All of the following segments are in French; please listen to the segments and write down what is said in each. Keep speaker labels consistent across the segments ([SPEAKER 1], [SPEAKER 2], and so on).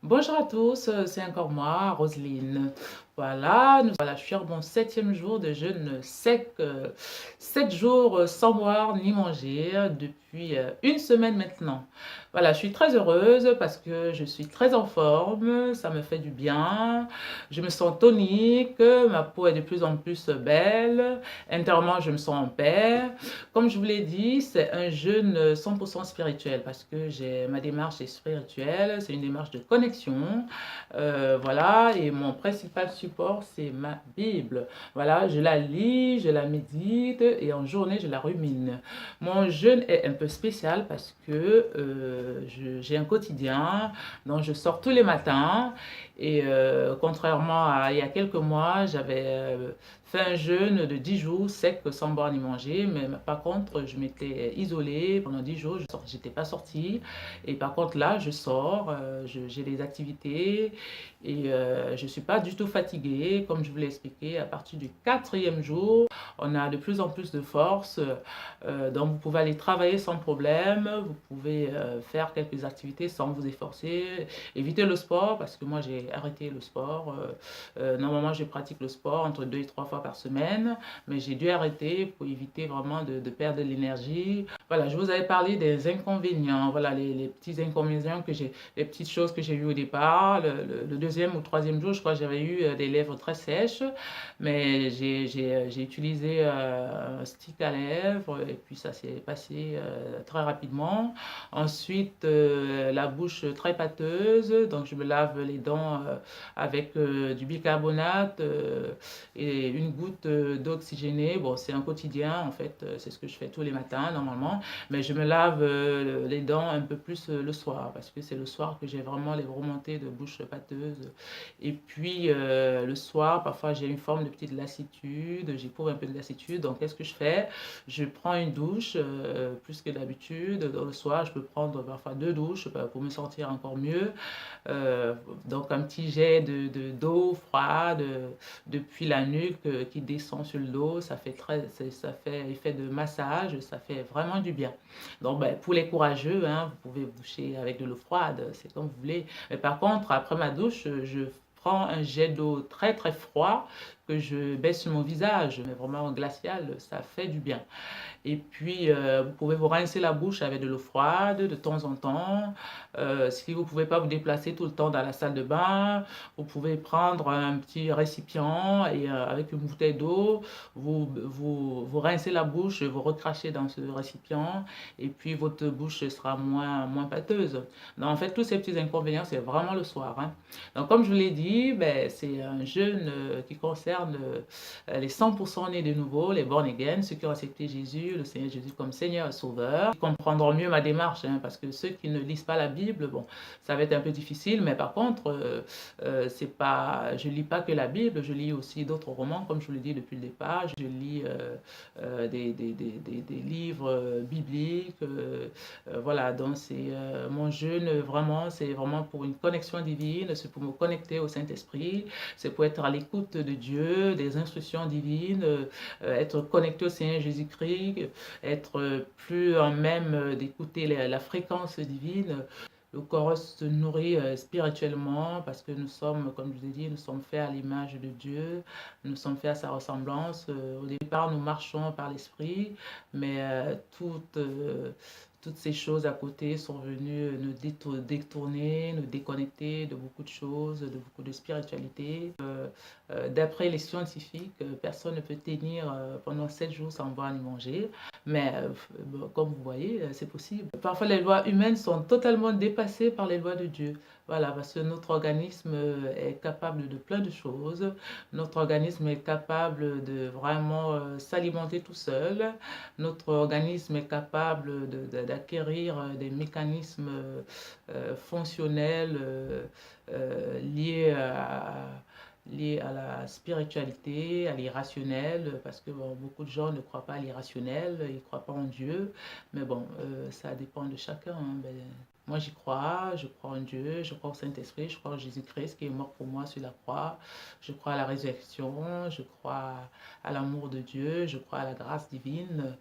[SPEAKER 1] Bonjour à tous, c'est encore moi, Roselyne. Voilà, je suis à mon 7e jour de jeûne sec, 7 jours sans boire ni manger depuis une semaine maintenant. Voilà, je suis très heureuse parce que je suis très en forme, ça me fait du bien, je me sens tonique, ma peau est de plus en plus belle, intérieurement je me sens en paix. Comme je vous l'ai dit, c'est un jeûne 100% spirituel parce que ma démarche est spirituelle, c'est une démarche de connexion. Voilà, et mon principal support, c'est ma Bible. Voilà, je la lis, je la médite et en journée, je la rumine. Mon jeûne est un peu spécial parce que j'ai un quotidien dont je sors tous les matins et contrairement à il y a quelques mois, j'avais fait un jeûne de 10 jours sec sans boire ni manger, mais par contre, je m'étais isolée pendant 10 jours, je n'étais pas sortie. Et par contre, là, je sors, j'ai des activités et je ne suis pas du tout fatiguée. Comme je vous l'ai expliqué, à partir du 4e jour, on a de plus en plus de force. Donc, vous pouvez aller travailler sans problème. Vous pouvez faire quelques activités sans vous efforcer. Évitez le sport parce que moi, j'ai arrêté le sport. Normalement, je pratique le sport entre 2 et 3 fois par semaine, mais j'ai dû arrêter pour éviter vraiment de perdre de l'énergie. Voilà, je vous avais parlé des inconvénients, voilà les petits inconvénients que j'ai, les petites choses que j'ai eues au départ. Le 2e ou 3e jour, je crois que j'avais eu des lèvres très sèches, mais j'ai utilisé un stick à lèvres et puis ça s'est passé très rapidement. Ensuite, la bouche très pâteuse, donc je me lave les dents avec du bicarbonate et une goutte d'eau oxygénée. Bon, c'est un quotidien en fait, c'est ce que je fais tous les matins normalement, mais je me lave les dents un peu plus le soir parce que c'est le soir que j'ai vraiment les remontées de bouche pâteuse. Et puis le soir, parfois j'ai une forme de petite lassitude, j'éprouve un peu de lassitude. Donc qu'est-ce que je fais? Je prends une douche plus que d'habitude. Dans le soir, je peux prendre parfois 2 douches pour me sentir encore mieux. Donc un petit jet d'eau froide depuis la nuque qui descend sur le dos, ça fait effet de massage, ça fait vraiment du bien. Donc ben, pour les courageux, hein, vous pouvez vous doucher avec de l'eau froide, c'est comme vous voulez. Mais par contre, après ma douche, je prends un jet d'eau très très froid que je baisse sur mon visage, mais vraiment glacial, ça fait du bien. Et puis, vous pouvez vous rincer la bouche avec de l'eau froide de temps en temps. Si vous ne pouvez pas vous déplacer tout le temps dans la salle de bain, vous pouvez prendre un petit récipient et avec une bouteille d'eau, vous rincez la bouche, vous recrachez dans ce récipient et puis votre bouche sera moins pâteuse. Donc, en fait, tous ces petits inconvénients, c'est vraiment le soir, hein. Donc, comme je vous l'ai dit, ben, c'est un jeûne qui concerne les 100% nés de nouveau, les born again, ceux qui ont accepté Jésus, le Seigneur Jésus comme Seigneur et Sauveur. Ils comprendront mieux ma démarche, hein, parce que ceux qui ne lisent pas la Bible, bon, ça va être un peu difficile, mais par contre, c'est pas, je lis pas que la Bible, je lis aussi d'autres romans, comme je vous l'ai dit depuis le départ. Je lis des livres bibliques. Voilà, donc mon jeûne, vraiment, c'est vraiment pour une connexion divine, c'est pour me connecter au Saint-Esprit, c'est pour être à l'écoute de Dieu, des instructions divines, être connecté au Seigneur Jésus-Christ, être plus en même d'écouter la fréquence divine. Le corps se nourrit spirituellement parce que nous sommes, comme je vous ai dit, nous sommes faits à l'image de Dieu, nous sommes faits à sa ressemblance. Au départ, nous marchons par l'esprit, mais toutes ces choses à côté sont venues nous détourner, nous déconnecter de beaucoup de choses, de beaucoup de spiritualité. D'après les scientifiques, personne ne peut tenir pendant 7 jours sans boire ni manger. Mais bon, comme vous voyez, c'est possible. Parfois, les lois humaines sont totalement dépassées par les lois de Dieu. Voilà, parce que notre organisme est capable de plein de choses. Notre organisme est capable de vraiment s'alimenter tout seul. Notre organisme est capable d'acquérir des mécanismes fonctionnels liés liées à la spiritualité, à l'irrationnel, parce que bon, beaucoup de gens ne croient pas à l'irrationnel, ils ne croient pas en Dieu, mais bon, ça dépend de chacun, hein. Ben, moi j'y crois, je crois en Dieu, je crois au Saint-Esprit, je crois en Jésus-Christ qui est mort pour moi sur la croix, je crois à la résurrection, je crois à l'amour de Dieu, je crois à la grâce divine,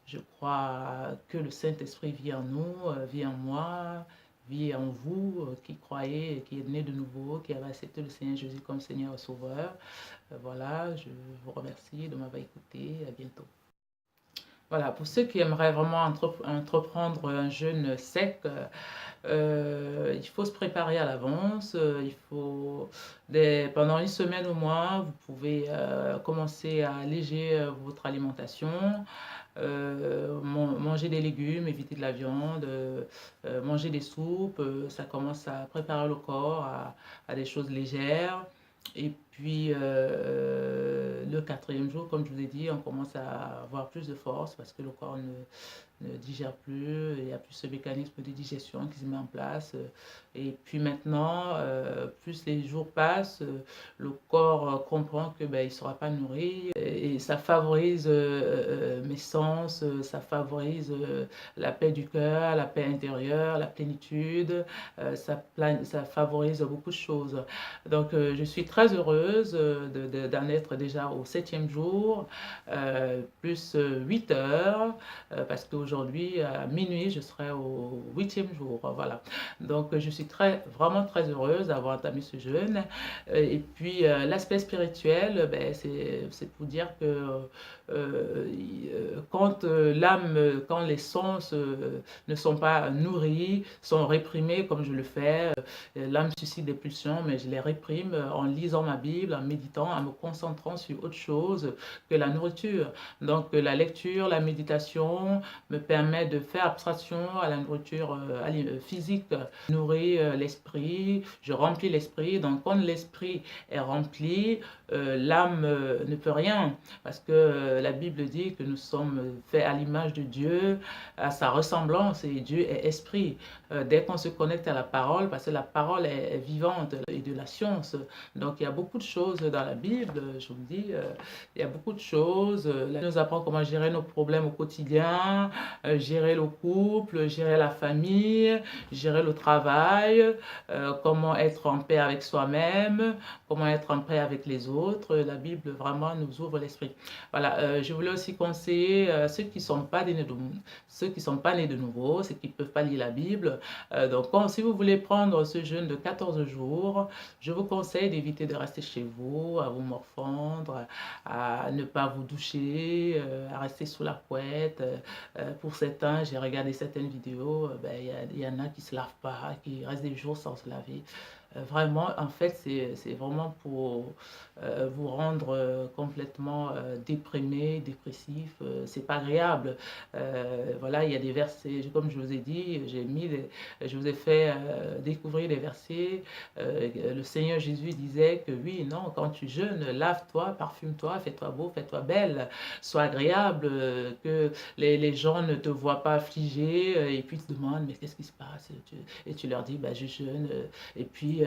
[SPEAKER 1] je crois que le Saint-Esprit vit en nous, vit en moi, vit en vous, qui croyez, qui est né de nouveau, qui avait accepté le Seigneur Jésus comme Seigneur et Sauveur. Voilà, je vous remercie de m'avoir écouté. À bientôt. Voilà, pour ceux qui aimeraient vraiment entreprendre un jeûne sec, il faut se préparer à l'avance. Pendant une semaine au moins, vous pouvez commencer à alléger votre alimentation. Manger des légumes, éviter de la viande, manger des soupes, ça commence à préparer le corps à des choses légères. Et puis le quatrième jour, comme je vous ai dit, on commence à avoir plus de force parce que le corps ne digère plus, il n'y a plus ce mécanisme de digestion qui se met en place. Et puis maintenant, plus les jours passent, le corps comprend que ben, il ne sera pas nourri et ça favorise mes sens, ça favorise la paix du cœur, la paix intérieure, la plénitude, ça favorise beaucoup de choses. Donc je suis très heureuse d'en être déjà au 7e jour, plus 8 heures, parce qu'aujourd'hui, à minuit, je serai au 8e jour. Voilà. Donc, je suis vraiment très heureuse d'avoir entamé ce jeûne. Et puis, l'aspect spirituel, ben, c'est pour dire que quand l'âme, quand les sens ne sont pas nourris, sont réprimés comme je le fais, l'âme suscite des pulsions, mais je les réprime en lisant ma Bible, en méditant, en me concentrant sur autre chose que la nourriture. Donc, la lecture, la méditation me permet de faire abstraction à la nourriture physique, nourrir l'esprit, je remplis l'esprit. Donc, quand l'esprit est rempli, l'âme ne peut rien parce que la Bible dit que nous sommes faits à l'image de Dieu, à sa ressemblance, et Dieu est esprit. Dès qu'on se connecte à la parole, parce que la parole est vivante et de la science, donc il y a beaucoup de choses dans la Bible, je vous dis, il y a beaucoup de choses. Elle nous apprend comment gérer nos problèmes au quotidien, gérer le couple, gérer la famille, gérer le travail, comment être en paix avec soi-même, comment être en paix avec les autres. La Bible vraiment nous ouvre l'esprit. Voilà, je voulais aussi conseiller ceux qui sont pas nés de nouveau, ceux qui ne peuvent pas lire la Bible. Donc, si vous voulez prendre ce jeûne de 14 jours, je vous conseille d'éviter de rester chez vous, à vous morfondre, à ne pas vous doucher, à rester sous la couette. Pour certains, j'ai regardé certaines vidéos, ben, il y en a qui ne se lavent pas, qui restent des jours sans se laver. Vraiment, en fait, c'est vraiment pour vous rendre complètement déprimé, dépressif. C'est pas agréable. Voilà, il y a des versets, comme je vous ai dit, je vous ai fait découvrir des versets. Le Seigneur Jésus disait que oui, non, quand tu jeûnes, lave-toi, parfume-toi, fais-toi beau, fais-toi belle, sois agréable, que les gens ne te voient pas affligé et puis te demandent, mais qu'est-ce qui se passe? Et tu leur dis, bah, je jeûne. Et puis,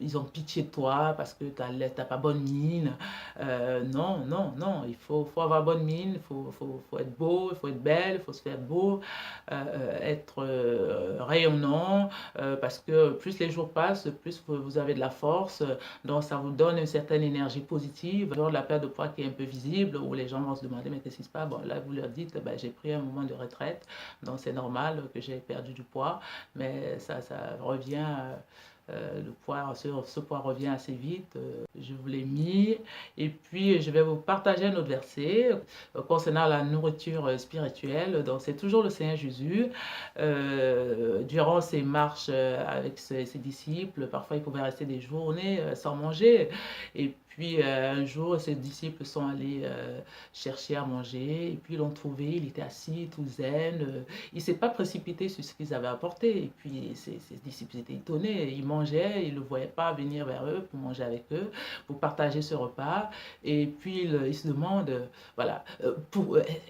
[SPEAKER 1] ils ont pitié de toi parce que tu n'as pas bonne mine. Non, non, non, faut avoir bonne mine, faut être beau, il faut être belle, il faut se faire beau, être rayonnant, parce que plus les jours passent, plus vous avez de la force, donc ça vous donne une certaine énergie positive. Genre la perte de poids qui est un peu visible, où les gens vont se demander, mais qu'est-ce qui se passe? Bon, là, vous leur dites, ben, j'ai pris un moment de retraite, donc c'est normal que j'ai perdu du poids, mais ça revient... le poids, ce poids revient assez vite. Je vous l'ai mis. Et puis, je vais vous partager un autre verset concernant la nourriture spirituelle. Donc, c'est toujours le Seigneur Jésus. Durant ses marches avec ses disciples, parfois, il pouvait rester des journées sans manger. Et puis, un jour, ses disciples sont allés chercher à manger. Et puis, ils l'ont trouvé. Il était assis, tout zen. Il ne s'est pas précipité sur ce qu'ils avaient apporté. Et puis, ses disciples étaient étonnés. Ils mangeaient, ils ne le voyaient pas venir vers eux pour manger avec eux, pour partager ce repas. Et puis, ils se demandent, voilà,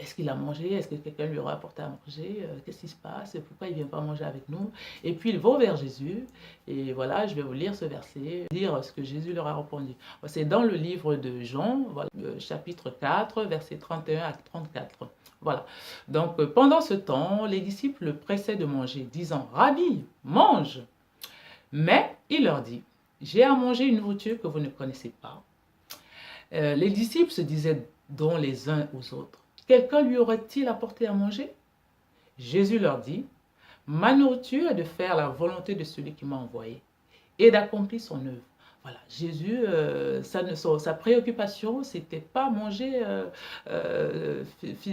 [SPEAKER 1] est-ce qu'il a mangé? Est-ce que quelqu'un lui aura apporté à manger? Qu'est-ce qui se passe? Pourquoi il ne vient pas manger avec nous? Et puis, ils vont vers Jésus. Et voilà, je vais vous lire ce verset, dire ce que Jésus leur a répondu. C'est dans le livre de Jean, voilà, chapitre 4, versets 31 à 34. Voilà. Donc, pendant ce temps, les disciples le pressaient de manger, disant, Rabbi, mange. Mais il leur dit, j'ai à manger une nourriture que vous ne connaissez pas. Les disciples se disaient donc les uns aux autres, quelqu'un lui aurait-il apporté à manger? Jésus leur dit, Ma nourriture est de faire la volonté de celui qui m'a envoyé et d'accomplir son œuvre. Voilà, Jésus, sa préoccupation, c'était pas manger,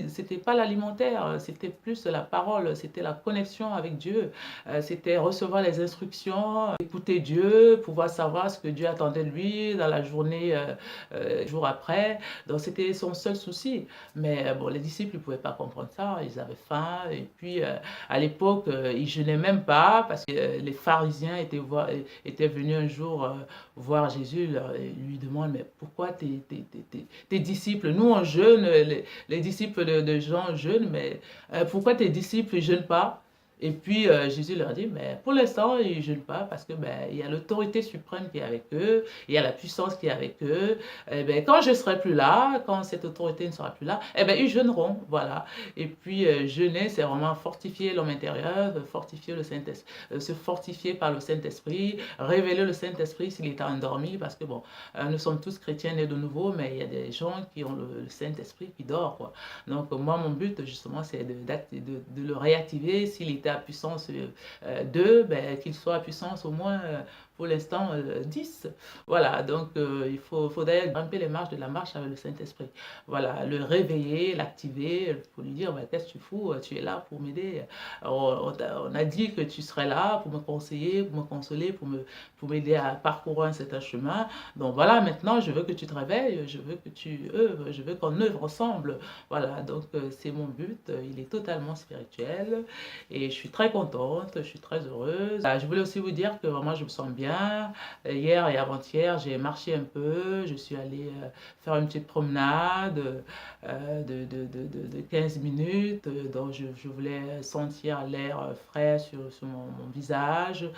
[SPEAKER 1] c'était pas l'alimentaire, c'était plus la parole, c'était la connexion avec Dieu, c'était recevoir les instructions, écouter Dieu, pouvoir savoir ce que Dieu attendait de lui dans la journée, jour après. Donc c'était son seul souci. Mais bon, les disciples ne pouvaient pas comprendre ça, ils avaient faim. Et puis à l'époque, ils jeûnaient même pas parce que les pharisiens étaient venus un jour voir Jésus, lui demande, mais pourquoi tes disciples, nous on jeûne, les disciples de Jean jeûnent, mais pourquoi tes disciples ne jeûnent pas? Et puis Jésus leur dit, mais pour l'instant, ils ne jeûnent pas parce que il y a l'autorité suprême qui est avec eux, il y a la puissance qui est avec eux. Eh ben, quand je ne serai plus là, quand cette autorité ne sera plus là, eh ben, ils jeûneront. Voilà. Et puis jeûner, c'est vraiment fortifier l'homme intérieur, fortifier le Saint-Esprit, se fortifier par le Saint-Esprit, révéler le Saint-Esprit s'il est endormi, parce que bon, nous sommes tous chrétiens nés de nouveau, mais il y a des gens qui ont le Saint-Esprit qui dort, quoi. Donc moi, mon but, justement, c'est de le réactiver. S'il était à puissance 2, ben, qu'il soit à puissance au moins, pour l'instant, 10. Voilà, donc faudrait grimper les marches de la marche avec le Saint-Esprit. Voilà, le réveiller, l'activer, pour lui dire, ben, qu'est-ce que tu fous? Tu es là pour m'aider. On a dit que tu serais là pour me conseiller, pour me consoler, pour m'aider à parcourir un certain chemin. Donc voilà, maintenant, je veux que tu te réveilles, je veux que tu œuvres, je veux qu'on œuvre ensemble. Voilà, donc c'est mon but, il est totalement spirituel et je suis très contente, je suis très heureuse. Je voulais aussi vous dire que vraiment je me sens bien. Hier et avant-hier, j'ai marché un peu, je suis allée faire une petite promenade de 15 minutes, donc je voulais sentir l'air frais sur mon visage,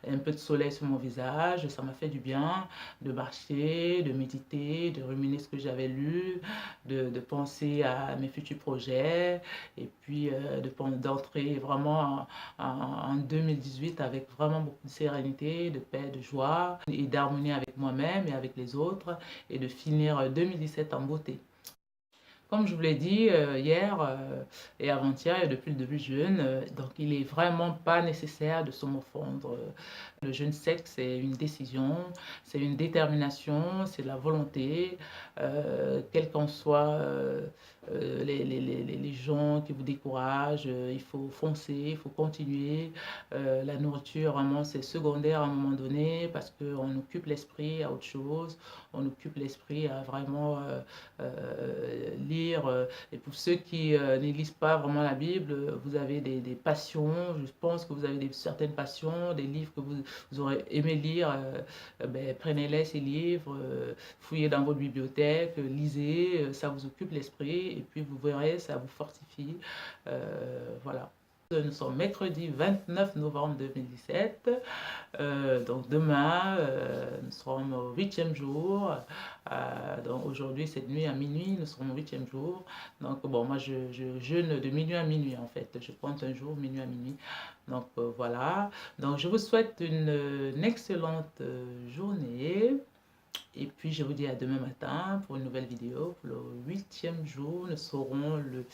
[SPEAKER 1] un peu de soleil sur mon visage, ça m'a fait du bien de marcher, de méditer, de ruminer ce que j'avais lu, de penser à mes futurs projets et puis d'entrer vraiment en 2018 avec vraiment beaucoup de sérénité, de paix, de joie et d'harmonie avec moi-même et avec les autres et de finir 2017 en beauté. Comme je vous l'ai dit hier et avant-hier et depuis le début du jeûne, donc il n'est vraiment pas nécessaire de se morfondre. Le jeûne sec, c'est une décision, c'est une détermination, c'est de la volonté, quels qu'en soient les gens qui vous découragent, il faut foncer, il faut continuer. La nourriture, vraiment, c'est secondaire à un moment donné parce qu'on occupe l'esprit à autre chose, on occupe l'esprit à vraiment lire. Et pour ceux qui ne lisent pas vraiment la Bible, vous avez des passions, je pense que vous avez certaines passions, des livres que vous aurez aimé lire, ben, prenez-les ces livres, fouillez dans votre bibliothèque, lisez, ça vous occupe l'esprit et puis vous verrez, ça vous fortifie. Voilà. Nous sommes mercredi 29 novembre 2017. Donc demain, nous serons au 8e jour. Donc aujourd'hui, cette nuit à minuit, nous serons au 8e jour. Donc bon, moi je jeûne de minuit à minuit en fait. Je compte un jour, minuit à minuit. Donc voilà. Donc je vous souhaite une excellente journée. Et puis je vous dis à demain matin pour une nouvelle vidéo. Pour le 8e jour, nous serons le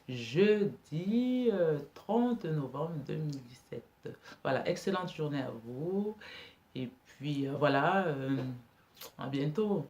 [SPEAKER 1] jeudi 30 novembre 2017. Voilà, excellente journée à vous. Et puis voilà, à bientôt.